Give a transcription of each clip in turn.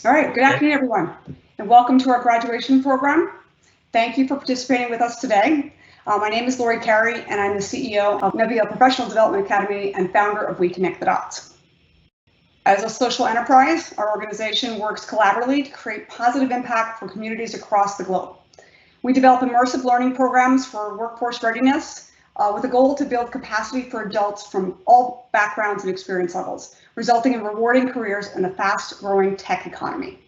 All right, good afternoon, everyone, and welcome to our graduation program. Thank you for participating with us today. My name is Lori Carey, and I'm the CEO of Nebula Professional Development Academy and founder of We Connect the Dots. As a social enterprise, our organization works collaboratively to create positive impact for communities across the globe. We develop immersive learning programs for workforce readiness with a goal to build capacity for adults from all backgrounds and experience levels, resulting in rewarding careers in the fast-growing tech economy.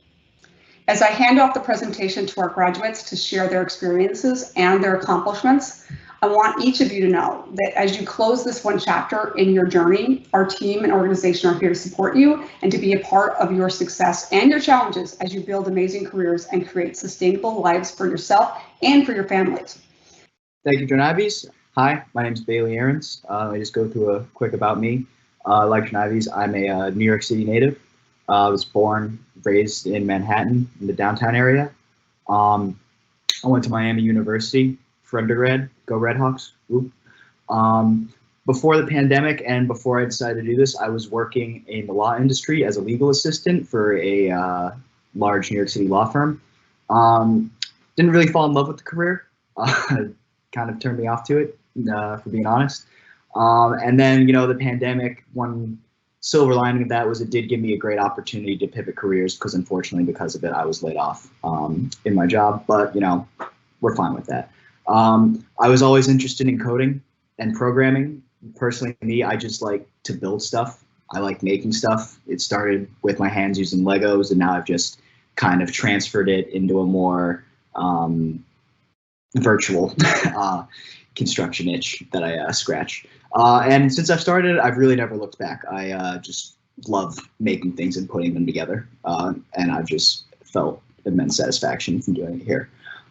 As I hand off the presentation to our graduates to share their experiences and their accomplishments, I want each of you to know that as you close this one chapter in your journey, our team and organization are here to support you and to be a part of your success and your challenges as you build amazing careers and create sustainable lives for yourself and for your families. Thank you, Janavis. Hi, my name is Bayley Arens. I just go through a quick about me. Like Janavis, I'm a New York City native. I was born, raised in Manhattan, in the downtown area. I went to Miami University for undergrad. Go Redhawks. Before the pandemic and before I decided to do this, I was working in the law industry as a legal assistant for a large New York City law firm. Didn't really fall in love with the career. Kind of turned me off to it, for being honest. And then, the pandemic, one silver lining of that was it did give me a great opportunity to pivot careers because unfortunately because of it, I was laid off in my job, but we're fine with that. I was always interested in coding and programming. Personally, me, I just like to build stuff. I like making stuff. It started with my hands using Legos, and now I've just kind of transferred it into a more virtual construction itch that I scratch. And since I've started, I've really never looked back. I just love making things and putting them together, and I've just felt immense satisfaction from doing it here.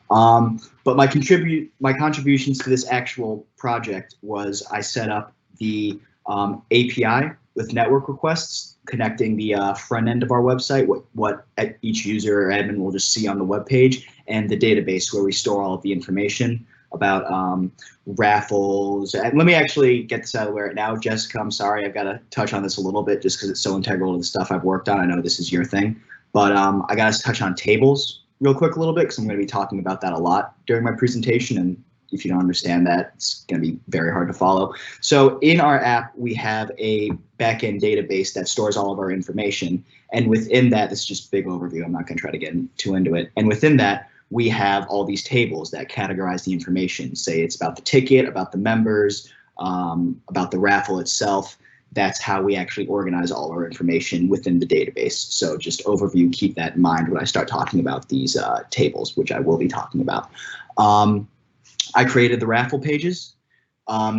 But my contributions to this actual project was I set up the API with network requests connecting the front end of our website, what each user or admin will just see on the web page, and the database where we store all of the information about raffles. And let me actually get this out of the way right now. Jessica, I'm sorry, I've got to touch on this a little bit just because it's so integral to the stuff I've worked on. I know this is your thing, but I got to touch on tables real quick a little bit because I'm going to be talking about that a lot during my presentation, and if you don't understand that, it's going to be very hard to follow. So in our app, we have a backend database that stores all of our information, and within that, this is just a big overview, I'm not going to try to get too into it, and within that, we have all these tables that categorize the information. Say it's about the ticket, about the members, about the raffle itself. That's how we actually organize all our information within the database. So just overview, keep that in mind when I start talking about these tables, which I will be talking about. I created the raffle pages.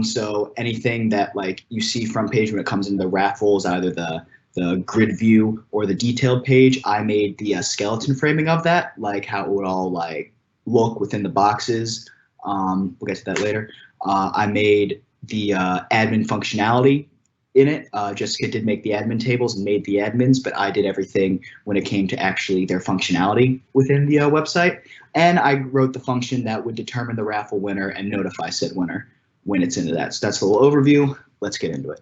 So anything that you see front page when it comes into the raffles, either the grid view or the detailed page, I made the skeleton framing of that, like how it would all look within the boxes. We'll get to that later. I made the admin functionality in it. Jessica did make the admin tables and made the admins, but I did everything when it came to actually their functionality within the website. And I wrote the function that would determine the raffle winner and notify said winner when it's into that. So that's a little overview. Let's get into it.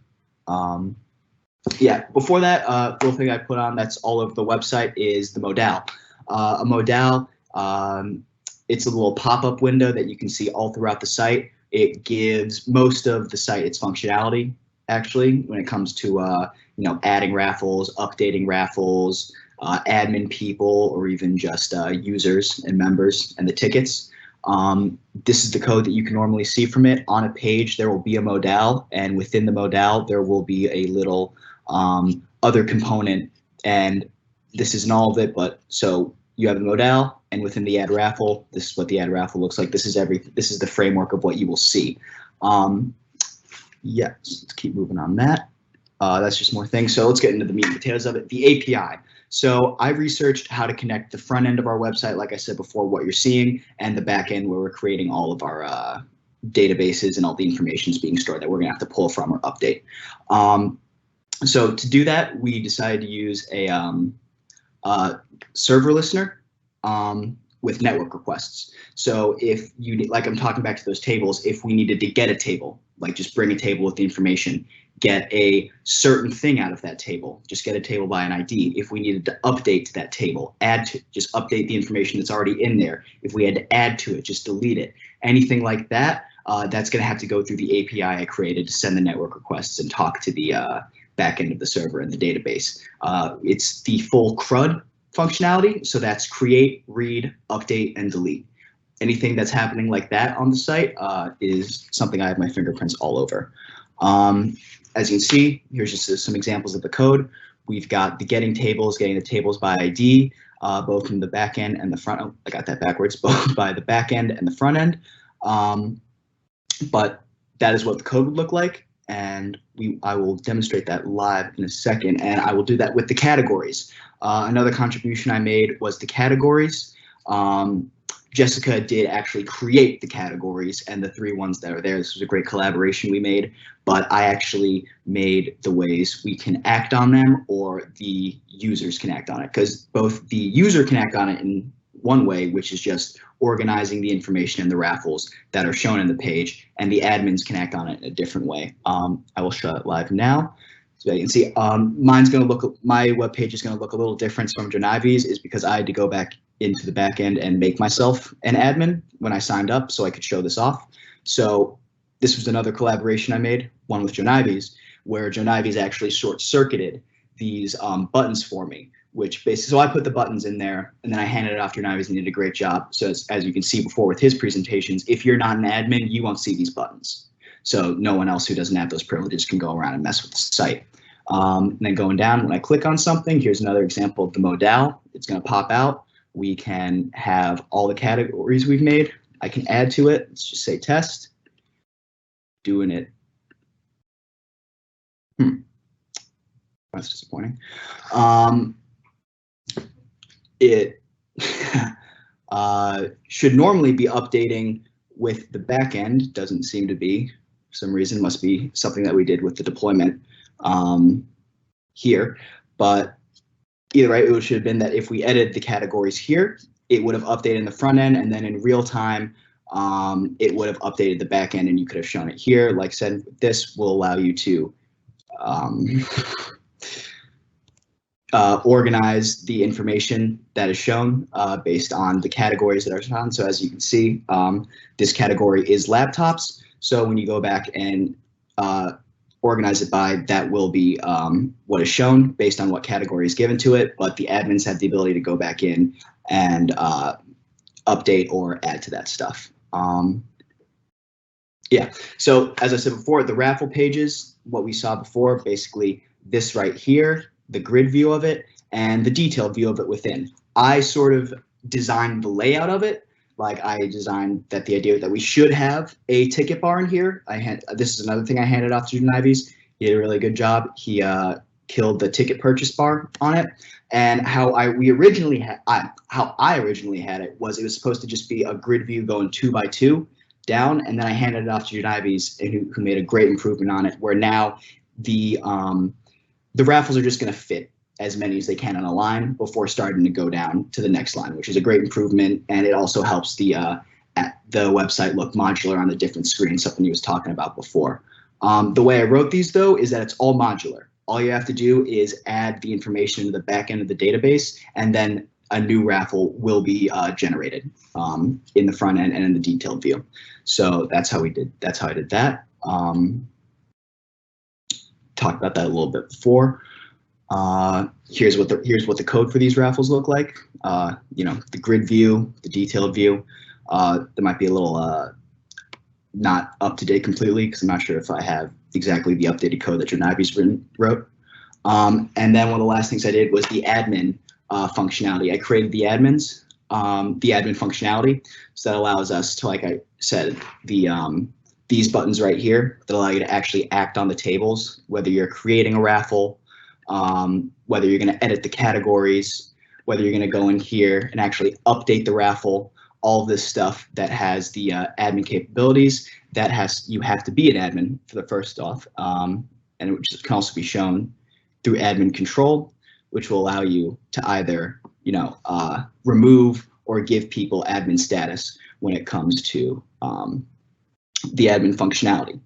Yeah, before that, the little thing I put on that's all over the website is the modal. A modal, it's a little pop-up window that you can see all throughout the site. It gives most of the site its functionality, actually, when it comes to adding raffles, updating raffles, admin people, or even just users and members and the tickets. This is the code that you can normally see from it. On a page, there will be a modal, and within the modal, there will be a little other component, and this isn't all of it, but so you have the modal, and within the add raffle, this is what the add raffle looks like. This is the framework of what you will see. Yeah, let's keep moving on that. That's just more things. So let's get into the meat and potatoes of it. The API. So I researched how to connect the front end of our website, like I said before, what you're seeing, and the back end where we're creating all of our databases and all the information is being stored that we're gonna have to pull from or update. So to do that, we decided to use a server listener with network requests. So if you, like I'm talking back to those tables, if we needed to get a table, like just bring a table with the information, get a certain thing out of that table, just get a table by an ID. If we needed to update that table, just update the information that's already in there. If we had to add to it, just delete it. Anything like that, that's going to have to go through the API I created to send the network requests and talk to the back end of the server and the database. It's the full CRUD functionality, so that's create, read, update, and delete. Anything that's happening like that on the site is something I have my fingerprints all over. As you can see, here's just some examples of the code. We've got the getting the tables by ID, both from the back end and the front. Oh, I got that backwards, both by the back end and the front end. But that is what the code would look like. And I will demonstrate that live in a second, and I will do that with the categories. Another contribution I made was the categories. Jessica did actually create the categories and the 3 ones that are there. This was a great collaboration we made, but I actually made the ways we can act on them or the users can act on it, because both the user can act on it in one way, which is just organizing the information in the raffles that are shown in the page, and the admins can act on it in a different way. I will show it live now. So you can see my web page is going to look a little different from Janivi's, is because I had to go back into the back end and make myself an admin when I signed up so I could show this off. So this was another collaboration I made, one with Janivi's, where Janivi's actually short-circuited these buttons for me, which basically, so I put the buttons in there and then I handed it off to Janivi's and he did a great job. So as you can see before with his presentations, if you're not an admin, you won't see these buttons. So no one else who doesn't have those privileges can go around and mess with the site. And then going down, when I click on something, here's another example of the modal. It's going to pop out. We can have all the categories we've made. I can add to it. Let's just say test. Doing it. That's disappointing. It should normally be updating with the back end. Doesn't seem to be. For some reason, must be something that we did with the deployment here. But either way, it should have been that if we edited the categories here, it would have updated in the front end, and then in real time, it would have updated the back end, and you could have shown it here. Like I said, this will allow you to organize the information that is shown based on the categories that are shown. So as you can see, this category is laptops. So when you go back and organize it by, that will be what is shown based on what category is given to it, but the admins have the ability to go back in and update or add to that stuff. Yeah, so as I said before, the raffle pages, what we saw before, basically this right here, the grid view of it, and the detailed view of it within. I sort of designed the layout of it. Like I designed that the idea that we should have a ticket bar in here. This is another thing I handed off to Janivi's. He did a really good job. He killed the ticket purchase bar on it. And how I originally had it was supposed to just be a grid view going 2 by 2 down, and then I handed it off to Janivi's, who made a great improvement on it, where now the raffles are just going to fit as many as they can on a line before starting to go down to the next line, which is a great improvement, and it also helps the website look modular on the different screens, something he was talking about before. The way I wrote these, though, is that it's all modular. All you have to do is add the information to the back end of the database, and then a new raffle will be generated in the front end and in the detailed view. So that's how we did. That's how I did that. Talked about that a little bit before. Here's what the code for these raffles look like. You know, the grid view, the detailed view. There might be a little not up to date completely because I'm not sure if I have exactly the updated code that Janivi's wrote. And then one of the last things I did was the admin functionality. I created the admins, the admin functionality, so that allows us to, like I said, these buttons right here that allow you to actually act on the tables, whether you're creating a raffle, whether you're going to edit the categories, whether you're going to go in here and actually update the raffle. All of this stuff that has the admin capabilities, you have to be an admin for the first off, and which can also be shown through admin control, which will allow you to either, you know, remove or give people admin status when it comes to the admin functionality.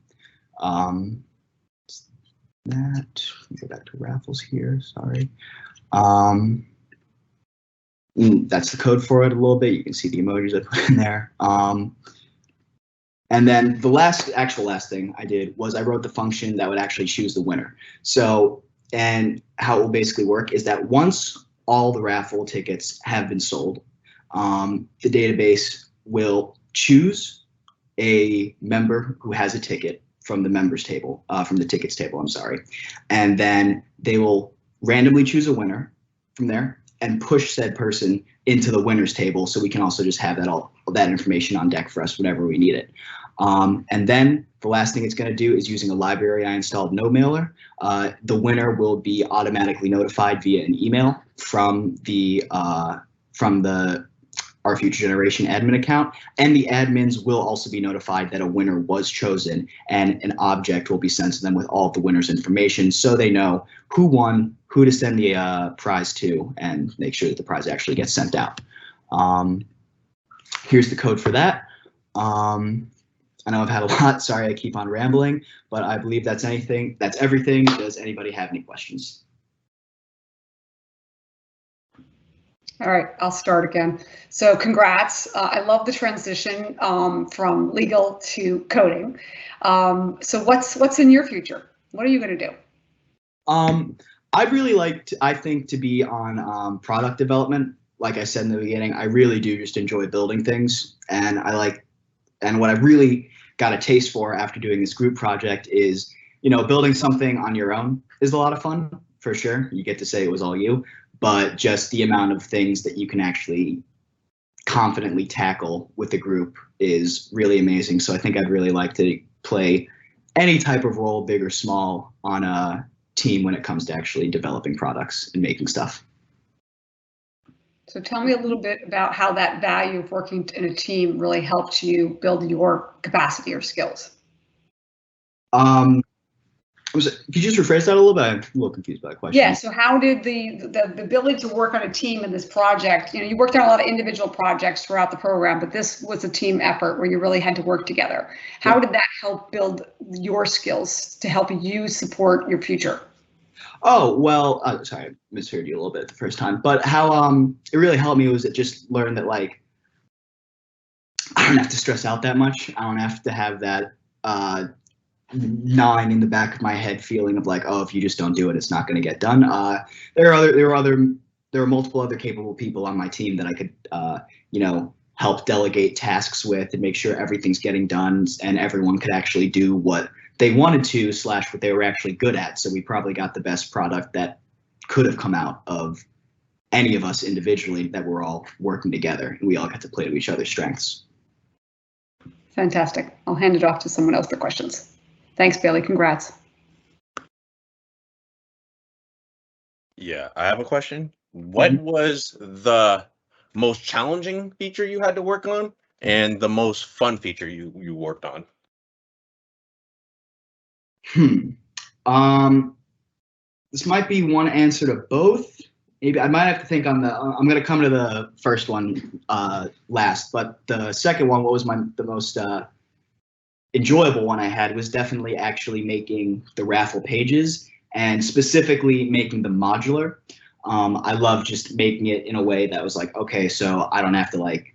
that. Go back to raffles here. Sorry. That's the code for it a little bit. You can see the emojis I put in there. And then the last thing I did was I wrote the function that would actually choose the winner. So, and how it will basically work is that once all the raffle tickets have been sold, the database will choose a member who has a ticket from the members table, from the tickets table, I'm sorry. And then they will randomly choose a winner from there and push said person into the winners table, so we can also just have that information on deck for us whenever we need it. And then the last thing it's going to do is, using a library I installed, No Mailer, the winner will be automatically notified via an email from the Our Future Generation admin account, and the admins will also be notified that a winner was chosen, and an object will be sent to them with all of the winner's information, so they know who won, who to send the prize to, and make sure that the prize actually gets sent out. Here's the code for that. I know I've had a lot. Sorry, I keep on rambling, but I believe that's everything. Does anybody have any questions? All right, I'll start again. So congrats. I love the transition from legal to coding. So what's in your future? What are you going to do? I'd really like to, I think, to be on product development. Like I said in the beginning, I really do just enjoy building things, and what I really got a taste for after doing this group project is, building something on your own is a lot of fun, for sure. You get to say it was all you, but just the amount of things that you can actually confidently tackle with the group is really amazing. So I think I'd really like to play any type of role, big or small, on a team when it comes to actually developing products and making stuff. So tell me a little bit about how that value of working in a team really helped you build your capacity or skills. Could you just rephrase that a little bit? I'm a little confused by the question. Yeah, so how did the ability to work on a team in this project, you worked on a lot of individual projects throughout the program, but this was a team effort where you really had to work together. How did that help build your skills to help you support your future? Oh, well, sorry, I misheard you a little bit the first time, but how it really helped me was it just learn that, like, I don't have to stress out that much. I don't have to have that gnawing in the back of my head feeling of like, oh, if you just don't do it, it's not going to get done. There are multiple other capable people on my team that I could help delegate tasks with and make sure everything's getting done and everyone could actually do what they wanted to / what they were actually good at. So we probably got the best product that could have come out of any of us individually, that we're all working together and we all got to play to each other's strengths. Fantastic. I'll hand it off to someone else for questions. Thanks, Bailey. Congrats. Yeah, I have a question. What was the most challenging feature you had to work on and the most fun feature you worked on? This might be one answer to both. Maybe I might have to think on the. I'm going to come to the first one last, but the second one, what was the most enjoyable one I had, was definitely actually making the raffle pages and specifically making them modular. I love just making it in a way that was like, okay, so I don't have to like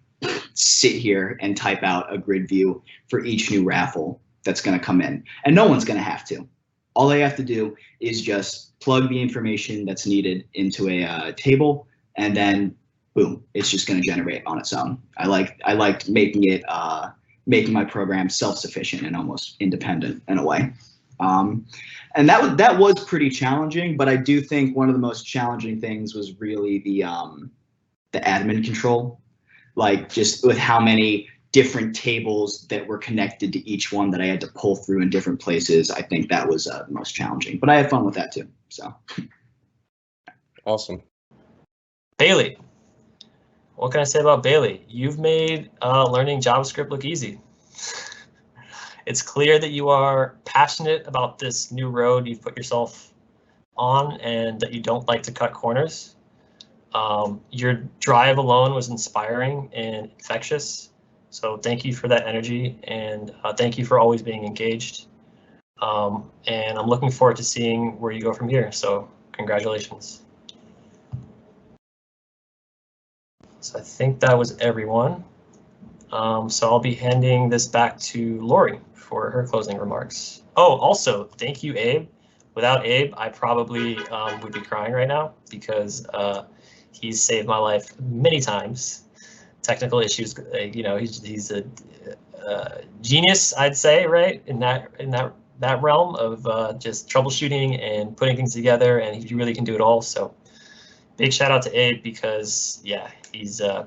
sit here and type out a grid view for each new raffle that's going to come in, and no one's going to have to. All they have to do is just plug the information that's needed into a table, and then boom, it's just going to generate on its own. I liked making it making my program self-sufficient and almost independent in a way. And that was pretty challenging, but I do think one of the most challenging things was really the admin control, like just with how many different tables that were connected to each one that I had to pull through in different places. I think that was the most challenging, but I had fun with that too. So awesome. Bayley, what can I say about Bayley? You've made learning JavaScript look easy. It's clear that you are passionate about this new road you've put yourself on and that you don't like to cut corners. Your drive alone was inspiring and infectious. So thank you for that energy, and thank you for always being engaged. And I'm looking forward to seeing where you go from here. So congratulations. So I think that was everyone. So I'll be handing this back to Lori for her closing remarks. Oh, also, thank you, Abe. Without Abe, I probably would be crying right now because he's saved my life many times. Technical issues, you know, he's a genius, I'd say, right? In that realm of just troubleshooting and putting things together, and he really can do it all. So big shout out to Abe because yeah, yeah.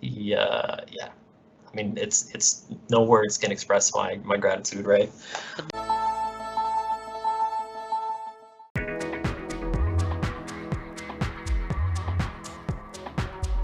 I mean, it's no words can express my gratitude, right?